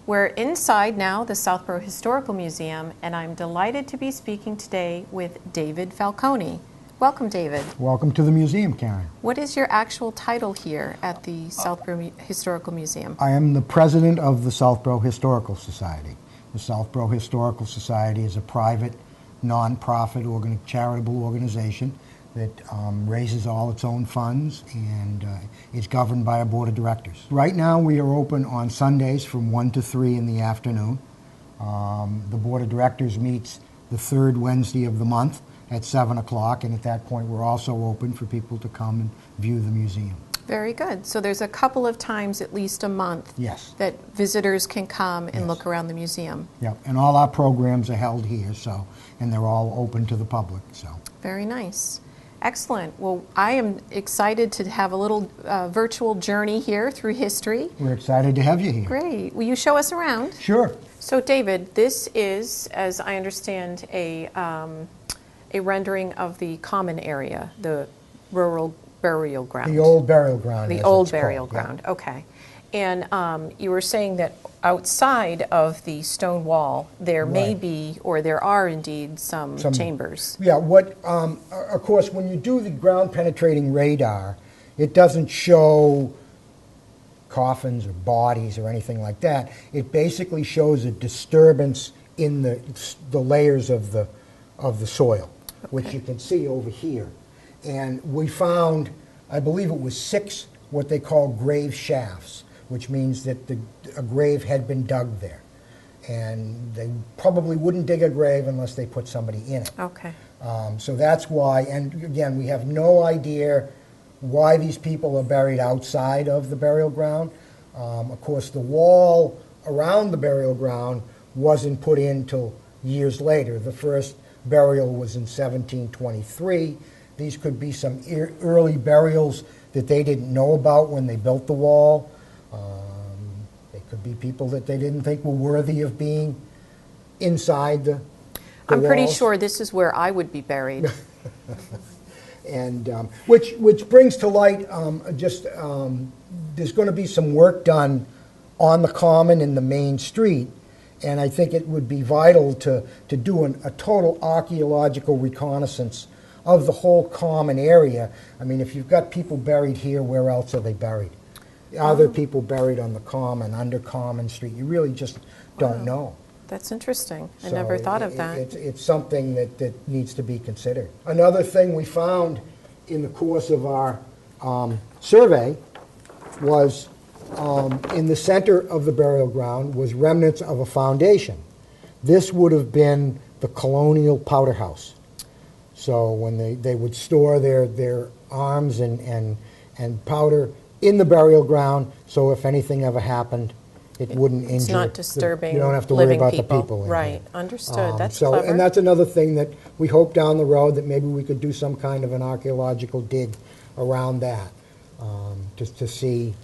We're inside now the Southborough Historical Museum, and I'm delighted to be speaking today with David Falconi. Welcome, David. Welcome to the museum, Karen. What is your actual title here at the Southborough Historical Museum? I am the president of the Southborough Historical Society. The Southborough Historical Society is a private, non-profit, charitable organization that raises all its own funds and is governed by a board of directors. Right now we are open on Sundays from 1 to 3 in the afternoon. The board of directors meets the third Wednesday of the month at 7 o'clock, and at that point we're also open for people to come and view the museum. Very good. So there's a couple of times at least a month that visitors can come and look around the museum. Yeah, and all our programs are held here, and they're all open to the public. Very nice. Excellent. Well, I am excited to have a little virtual journey here through history. We're excited to have you here. Great. Will you show us around? Sure. So, David, this is, as I understand, a rendering of the common area, the rural burial ground. The old burial ground. The old burial ground. Yeah. Okay. And you were saying that outside of the stone wall, there may be, or there are indeed, some chambers. Yeah, of course, when you do the ground penetrating radar, it doesn't show coffins or bodies or anything like that. It basically shows a disturbance in the layers of the soil, which you can see over here. And we found, I believe it was 6 what they call grave shafts, which means that a grave had been dug there. And they probably wouldn't dig a grave unless they put somebody in it. Okay. So that's why, and again, we have no idea why these people are buried outside of the burial ground. Of course, the wall around the burial ground wasn't put in till years later. The first burial was in 1723. These could be some early burials that they didn't know about when they built the wall. They could be people that they didn't think were worthy of being inside the I'm walls. pretty sure this is where I would be buried. And which brings to light there's going to be some work done on the common in the main street, and I think it would be vital to do a total archaeological reconnaissance of the whole common area. I mean, if you've got people buried here, where else are they buried? Are there people buried on the common, under Common Street? You really just don't know. That's interesting. I never thought of that. It's something that needs to be considered. Another thing we found in the course of our survey was in the center of the burial ground was remnants of a foundation. This would have been the colonial powder house. So when they would store their arms and powder in the burial ground, so if anything ever happened, it wouldn't injure. It's not disturbing. You don't have to worry about people. the people. Right, understood. That's clever. And that's another thing that we hope down the road that maybe we could do some kind of an archaeological dig around that, just to see,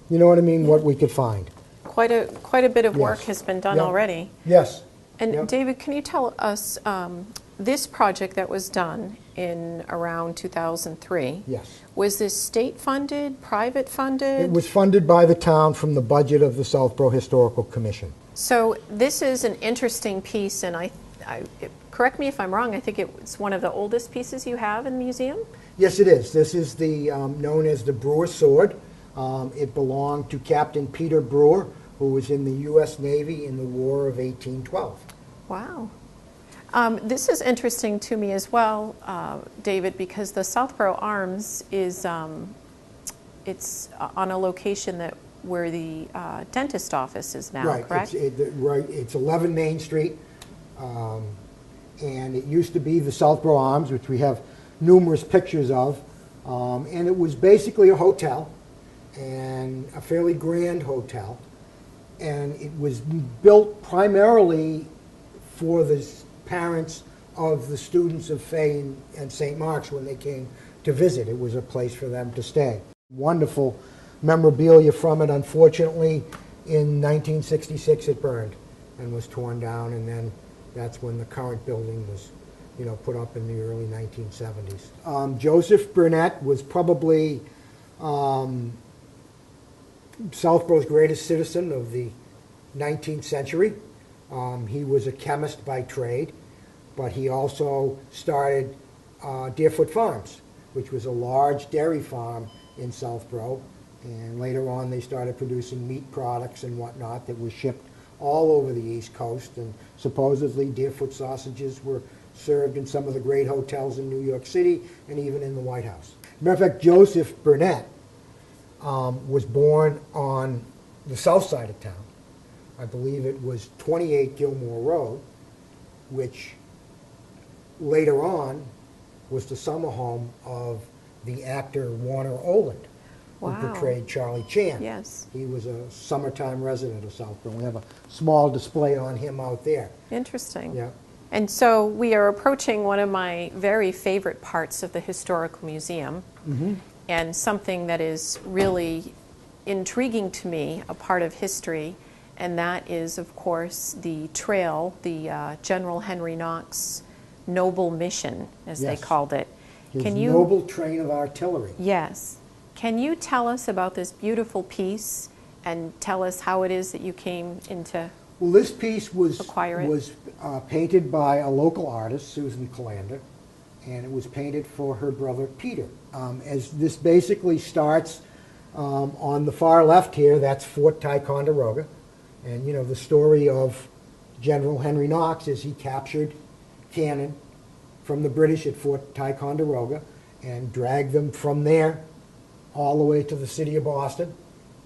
you know what I mean, what we could find. Quite a bit of work has been done already. Yes. And David, can you tell us this project that was done in around 2003? Yes. Was this state funded, private funded? It was funded by the town from the budget of the Southborough Historical Commission. So this is an interesting piece, and correct me if I'm wrong, I think it's one of the oldest pieces you have in the museum? Yes, it is. This is the known as the Brewer Sword. It belonged to Captain Peter Brewer, who was in the U.S. Navy in the War of 1812. Wow. This is interesting to me as well, David, because the Southborough Arms is it's on a location where the dentist office is now, correct? Right. It's 11 Main Street, and it used to be the Southborough Arms, which we have numerous pictures of, and it was basically a hotel, and a fairly grand hotel, and it was built primarily for the parents of the students of Fay and St. Mark's when they came to visit. It was a place for them to stay. Wonderful memorabilia from it. Unfortunately, in 1966 it burned and was torn down, and then that's when the current building was, put up in the early 1970s. Joseph Burnett was probably Southborough's greatest citizen of the 19th century. He was a chemist by trade, but he also started Deerfoot Farms, which was a large dairy farm in Southborough. And later on, they started producing meat products and whatnot that were shipped all over the East Coast. And supposedly, Deerfoot sausages were served in some of the great hotels in New York City and even in the White House. Matter of fact, Joseph Burnett was born on the south side of town. I believe it was 28 Gilmore Road, which later on was the summer home of the actor Warner Oland, who portrayed Charlie Chan. Yes. He was a summertime resident of Southborough. We have a small display on him out there. Interesting. Yeah. And so we are approaching one of my very favorite parts of the Historical Museum, and something that is really intriguing to me, a part of history, and that is, of course, the trail, the General Henry Knox Noble Mission, as they called it. His noble train of artillery. Yes. Can you tell us about this beautiful piece and tell us how it is that you came into Well, this piece was acquire it? Painted by a local artist, Susan Calander, and it was painted for her brother Peter. As this basically starts on the far left here, that's Fort Ticonderoga, and you know the story of General Henry Knox is he captured cannon from the British at Fort Ticonderoga and dragged them from there all the way to the city of Boston,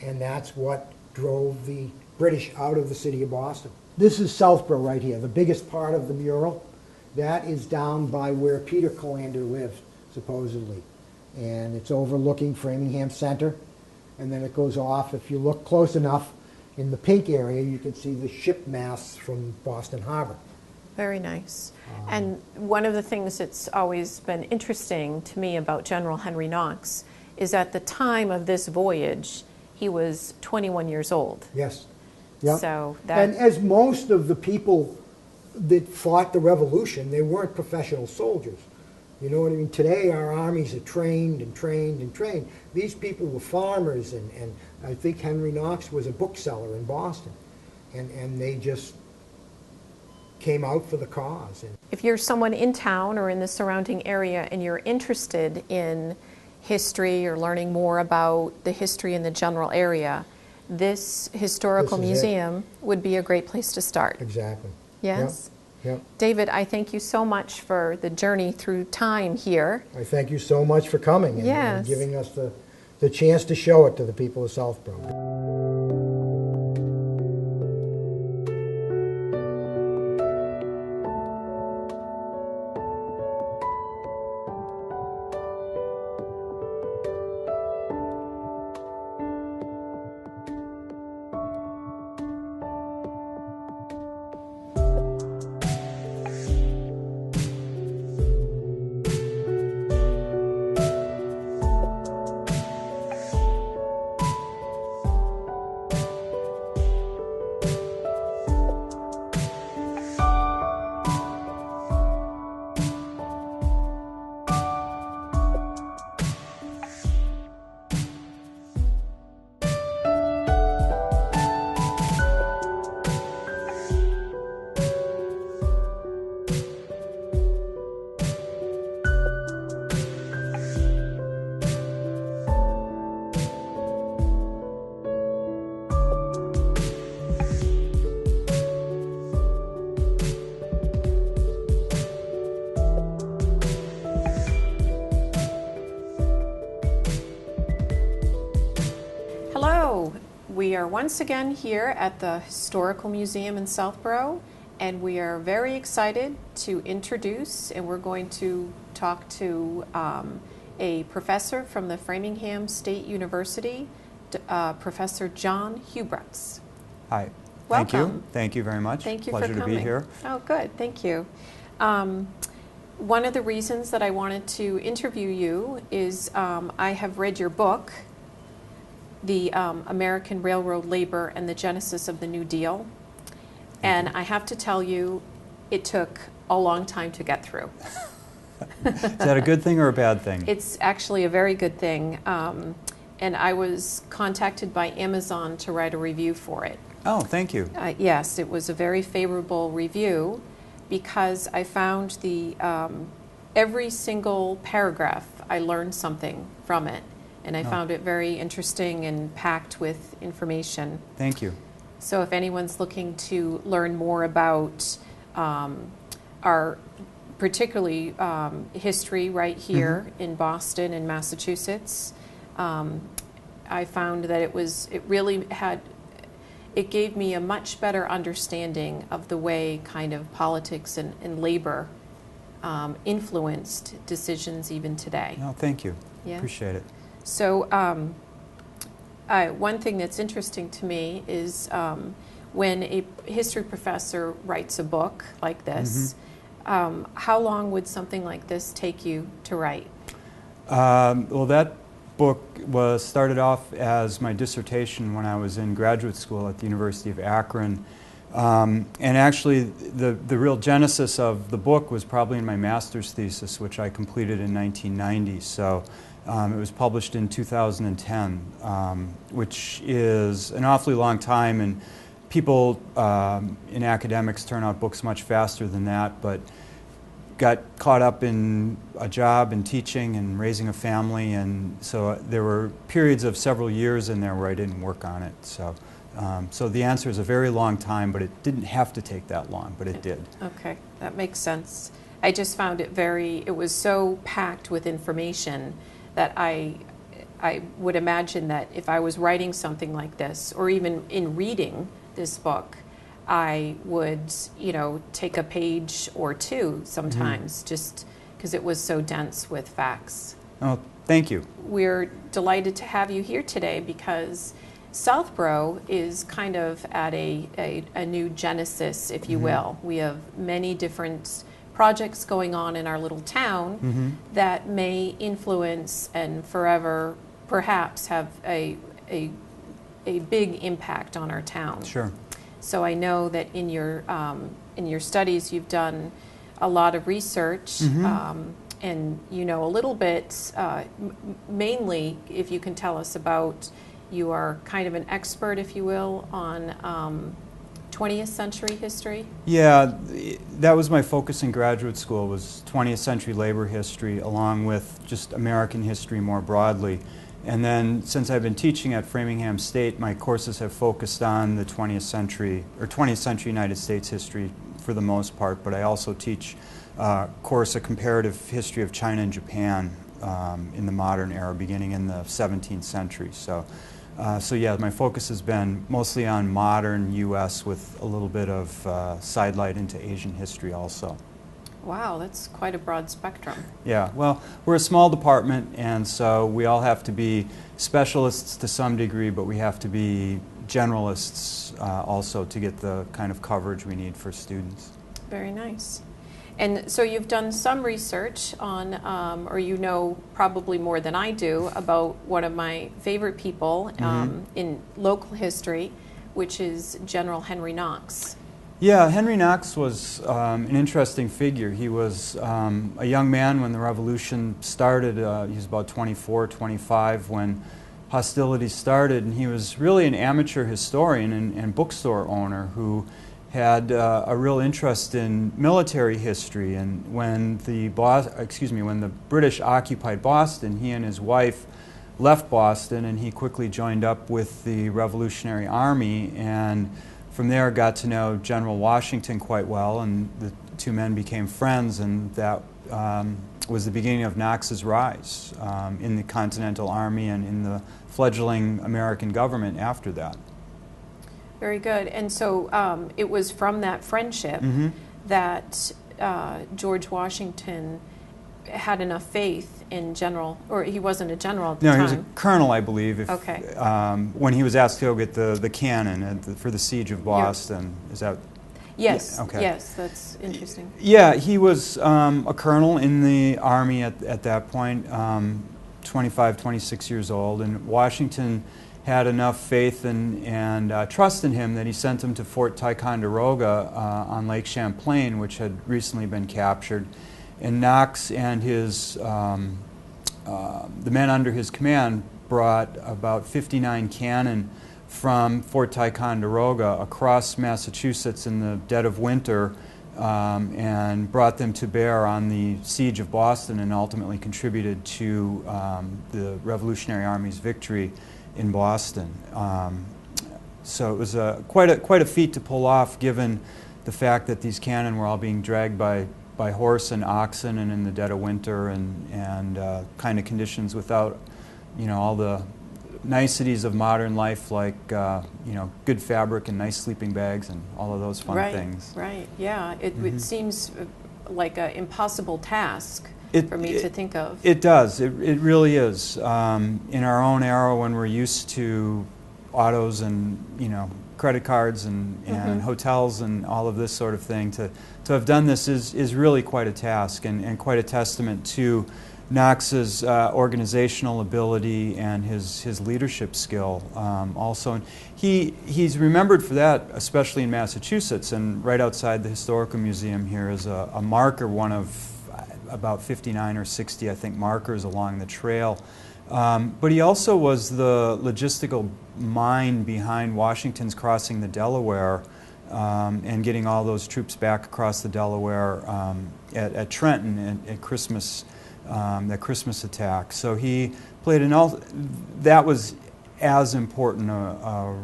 and that's what drove the British out of the city of Boston. This is Southborough right here, the biggest part of the mural. That is down by where Peter Calander lived, supposedly. And it's overlooking Framingham Center. And then it goes off, if you look close enough, in the pink area, you can see the ship masts from Boston Harbor. Very nice. And one of the things that's always been interesting to me about General Henry Knox is at the time of this voyage, he was 21 years old. Yes. Yep. So that, and as most of the people that fought the Revolution, they weren't professional soldiers. You know what I mean? Today our armies are trained and trained and trained. These people were farmers, and I think Henry Knox was a bookseller in Boston. And they just came out for the cause. if you're someone in town or in the surrounding area and you're interested in history or learning more about the history in the general area, this historical museum would be a great place to start. Exactly. Yes? Yep. David, I thank you so much for the journey through time here. I thank you so much for coming and giving us the chance to show it to the people of Southborough. We are once again here at the Historical Museum in Southborough, and we are very excited to introduce, and we're going to talk to a professor from the Framingham State University, Professor John Hubrutz. Hi. Welcome. Thank you. Thank you very much. Thank you Pleasure for coming. to be here. Oh, good. Thank you. One of the reasons that I wanted to interview you is I have read your book, The American Railroad Labor and the Genesis of the New Deal. And I have to tell you, it took a long time to get through. Is that a good thing or a bad thing? It's actually a very good thing. And I was contacted by Amazon to write a review for it. Oh, thank you. Yes, it was a very favorable review because I found every single paragraph, I learned something from it. And I found it very interesting and packed with information. Thank you. So if anyone's looking to learn more about our particularly history right here in Boston and Massachusetts, I found that it gave me a much better understanding of the way kind of politics and labor influenced decisions even today. No, thank you. Yeah. Appreciate it. So one thing that's interesting to me is when a history professor writes a book like this, how long would something like this take you to write? Well, that book was started off as my dissertation when I was in graduate school at the University of Akron. And actually, the real genesis of the book was probably in my master's thesis, which I completed in 1990. So it was published in 2010, which is an awfully long time, and people in academics turn out books much faster than that, but got caught up in a job and teaching and raising a family, and so there were periods of several years in there where I didn't work on it. So the answer is a very long time, but it didn't have to take that long, but it did. Okay, that makes sense. I just found it was so packed with information that I would imagine that if I was writing something like this, or even in reading this book, I would, take a page or two sometimes, just because it was so dense with facts. Oh, thank you. We're delighted to have you here today because Southborough is kind of at a new genesis, if you will. We have many different projects going on in our little town that may influence and forever perhaps have a big impact on our town. Sure. So I know that in your studies you've done a lot of research, and you know a little bit, mainly if you can tell us about, you are kind of an expert, if you will, on 20th century history? Yeah, that was my focus in graduate school, was 20th century labor history along with just American history more broadly. And then since I've been teaching at Framingham State, my courses have focused on the 20th century United States history for the most part, but I also teach a comparative history of China and Japan in the modern era, beginning in the 17th century. So yeah, my focus has been mostly on modern U.S. with a little bit of sidelight into Asian history also. Wow, that's quite a broad spectrum. Yeah, well, we're a small department, and so we all have to be specialists to some degree, but we have to be generalists also to get the kind of coverage we need for students. Very nice. And so you've done some research on, or you know probably more than I do, about one of my favorite people in local history, which is General Henry Knox. Yeah, Henry Knox was an interesting figure. He was a young man when the Revolution started. He was about 24, 25 when hostilities started, and he was really an amateur historian and bookstore owner who had a real interest in military history. And when the British occupied Boston, he and his wife left Boston, and he quickly joined up with the Revolutionary Army, and from there got to know General Washington quite well, and the two men became friends, and that was the beginning of Knox's rise in the Continental Army and in the fledgling American government after that. Very good. And so it was from that friendship that George Washington had enough faith in General, or he wasn't a general at the time. No, he was a colonel, I believe. Okay. When he was asked to go get the cannon for the siege of Boston. Is that? Yes. Yeah, okay. Yes, that's interesting. Yeah, he was a colonel in the Army at that point, 25, 26 years old, and Washington had enough faith and trust in him that he sent him to Fort Ticonderoga on Lake Champlain, which had recently been captured. And Knox and the men under his command brought about 59 cannon from Fort Ticonderoga across Massachusetts in the dead of winter and brought them to bear on the siege of Boston and ultimately contributed to the Revolutionary Army's victory in Boston. So it was quite a feat to pull off, given the fact that these cannon were all being dragged by horse and oxen and in the dead of winter and kind of conditions without, all the niceties of modern life, like good fabric and nice sleeping bags and all of those fun things. Right, yeah. It seems like an impossible task for me to think of. It does. It really is. In our own era, when we're used to autos and credit cards and hotels and all of this sort of thing, to have done this is really quite a task and quite a testament to Knox's organizational ability and his leadership skill also. And he's remembered for that, especially in Massachusetts, and right outside the Historical Museum here is a marker, one of about 59 or 60, I think, markers along the trail. But he also was the logistical mind behind Washington's crossing the Delaware and getting all those troops back across the Delaware at Trenton at Christmas, that Christmas attack. So he played that was as important a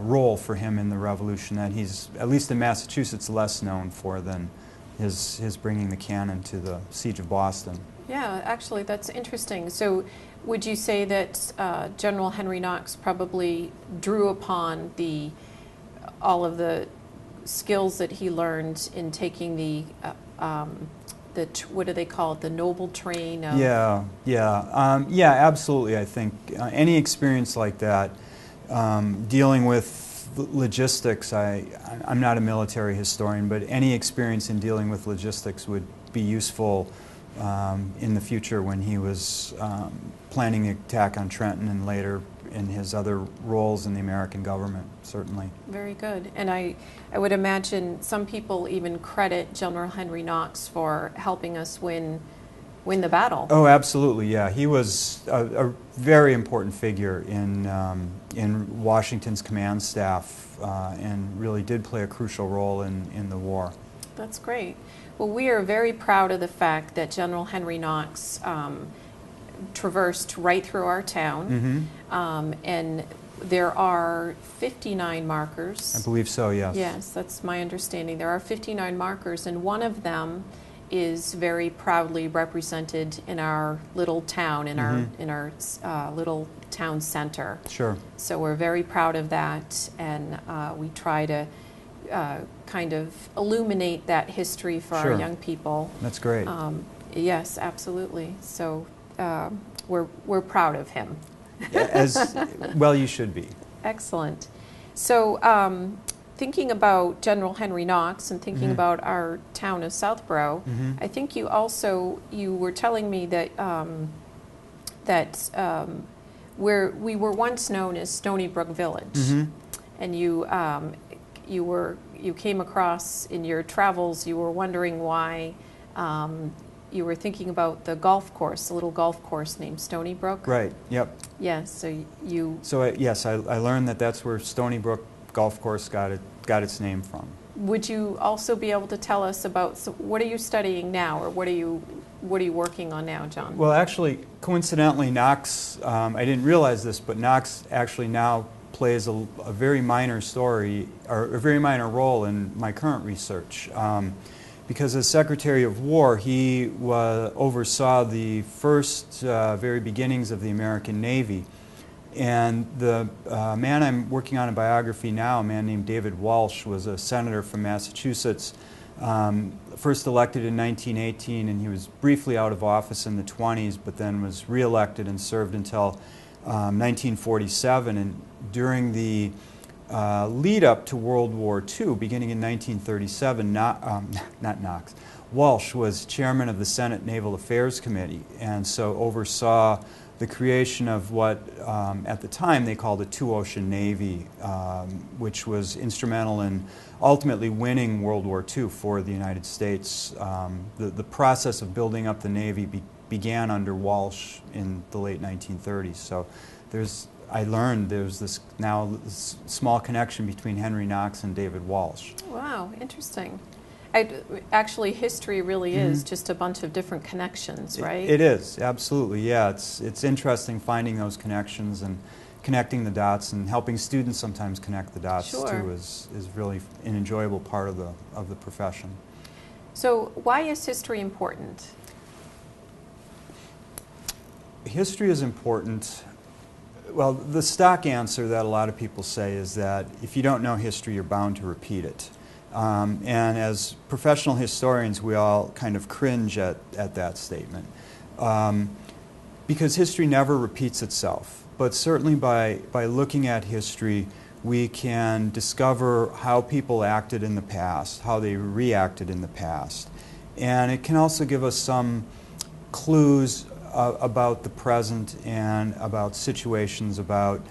role for him in the Revolution that he's, at least in Massachusetts, less known for than his bringing the cannon to the siege of Boston. Yeah, actually, that's interesting. So would you say that General Henry Knox probably drew upon all of the skills that he learned in taking what do they call it, the noble train? Yeah, absolutely. I think any experience like that, dealing with logistics, I'm not a military historian, but any experience in dealing with logistics would be useful in the future when he was planning the attack on Trenton and later in his other roles in the American government, certainly. Very good. And I would imagine some people even credit General Henry Knox for helping us win the battle. Oh, absolutely, yeah. He was a very important figure in Washington's command staff and really did play a crucial role in the war. That's great. Well, we are very proud of the fact that General Henry Knox traversed right through our town, and there are 59 markers. I believe so, yes. Yes, that's my understanding. There are 59 markers, and one of them is very proudly represented in our little town, in our little town center. Sure. So we're very proud of that, and we try to kind of illuminate that history for our young people. That's great. Yes, absolutely. So we're proud of him. As well, you should be. Excellent. So thinking about General Henry Knox and thinking about our town of Southborough, I think you were telling me that we were once known as Stony Brook Village, and you came across in your travels, you were wondering why you were thinking about the golf course, a little golf course named Stony Brook. Right, yep. Yes, so you... So, yes, I learned that's where Stony Brook Golf Course got its name from. Would you also be able to tell us about, so what are you studying now, or what are you working on now, John? Well, actually, coincidentally, Knox, I didn't realize this, but Knox actually now plays a very minor story, or a very minor role in my current research. Because as Secretary of War, he oversaw the first very beginnings of the American Navy. And the man I'm working on a biography now, a man named David Walsh, was a senator from Massachusetts, first elected in 1918, and he was briefly out of office in the 20s, but then was reelected and served until 1947. And during the lead up to World War II, beginning in 1937, Walsh was chairman of the Senate Naval Affairs Committee, and so oversaw the creation of what at the time they called a two-ocean navy, which was instrumental in ultimately winning World War II for the United States. The process of building up the Navy began under Walsh in the late 1930s. So I learned there's this small connection between Henry Knox and David Walsh. Wow, interesting. Actually, history really is just a bunch of different connections, right? It is, absolutely, yeah. It's interesting finding those connections and connecting the dots, and helping students sometimes connect the dots too is really an enjoyable part of the profession. So why is history important? History is important. Well, the stock answer that a lot of people say is that if you don't know history, you're bound to repeat it. And as professional historians, we all kind of cringe at that statement. Because history never repeats itself. But certainly by looking at history, we can discover how people acted in the past, how they reacted in the past. And it can also give us some clues about the present and about situations, about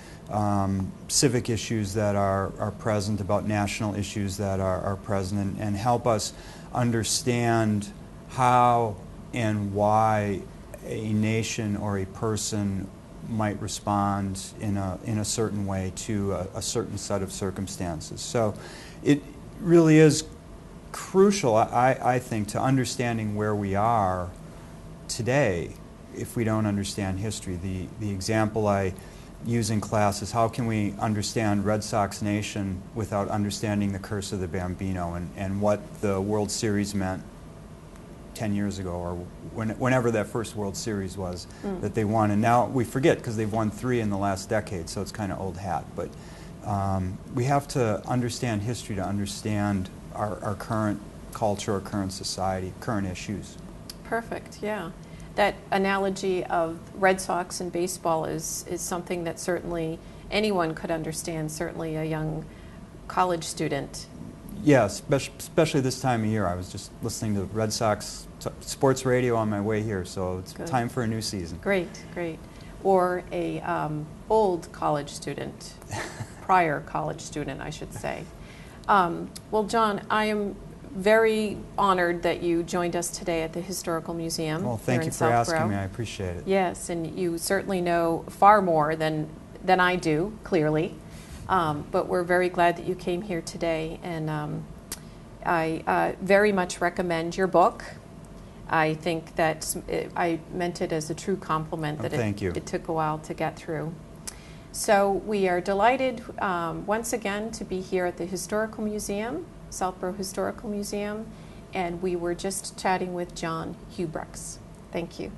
civic issues that are present, about national issues that are present, and help us understand how and why a nation or a person might respond in a certain way to a certain set of circumstances. So it really is crucial, I think, to understanding where we are today if we don't understand history. The example I use in class is, how can we understand Red Sox Nation without understanding the curse of the Bambino and what the World Series meant 10 years ago, or whenever that first World Series was that they won. And now we forget because they've won 3 in the last decade, so it's kind of old hat. But we have to understand history to understand our current culture, our current society, current issues. Perfect, yeah. That analogy of Red Sox and baseball is something that certainly anyone could understand, certainly a young college student. Yeah, especially this time of year. I was just listening to Red Sox sports radio on my way here, so it's time for a new season. Great, great. Or a old college student, prior college student, I should say. Well, John, I am very honored that you joined us today at the Historical Museum. Well, thank you for asking me. I appreciate it. Yes, and you certainly know far more than I do, clearly. But we're very glad that you came here today, and I very much recommend your book. I think that I meant it as a true compliment that it took a while to get through. So we are delighted once again to be here at the Historical Museum, Southborough Historical Museum, and we were just chatting with John Hubrooks. Thank you.